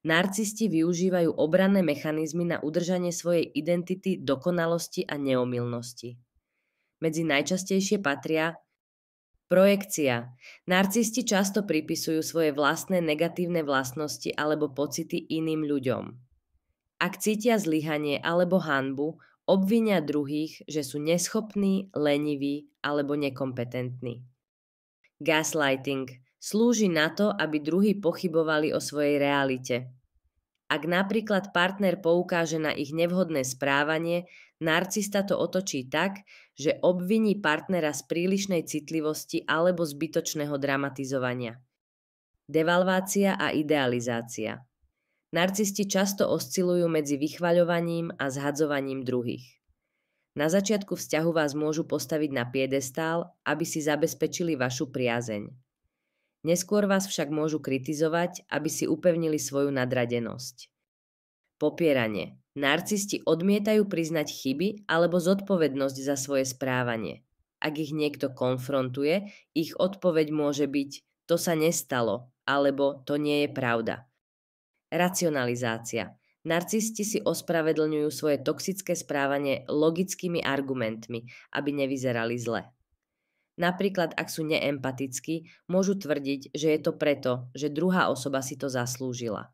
Narcisti využívajú obranné mechanizmy na udržanie svojej identity, dokonalosti a neomylnosti. Medzi najčastejšie patria projekcia. Narcisti často pripisujú svoje vlastné negatívne vlastnosti alebo pocity iným ľuďom. Ak cítia zlyhanie alebo hanbu, obvinia druhých, že sú neschopní, leniví alebo nekompetentní. Gaslighting slúži na to, aby druhí pochybovali o svojej realite. Ak napríklad partner poukáže na ich nevhodné správanie, narcista to otočí tak, že obviní partnera z prílišnej citlivosti alebo zbytočného dramatizovania. Devalvácia a idealizácia. Narcisti často oscilujú medzi vychvaľovaním a zhadzovaním druhých. Na začiatku vzťahu vás môžu postaviť na piedestál, aby si zabezpečili vašu priazeň. Neskôr vás však môžu kritizovať, aby si upevnili svoju nadradenosť. Popieranie. Narcisti odmietajú priznať chyby alebo zodpovednosť za svoje správanie. Ak ich niekto konfrontuje, ich odpoveď môže byť to sa nestalo alebo to nie je pravda. Racionalizácia. Narcisti si ospravedlňujú svoje toxické správanie logickými argumentmi, aby nevyzerali zle. Napríklad, ak sú neempatickí, môžu tvrdiť, že je to preto, že druhá osoba si to zaslúžila.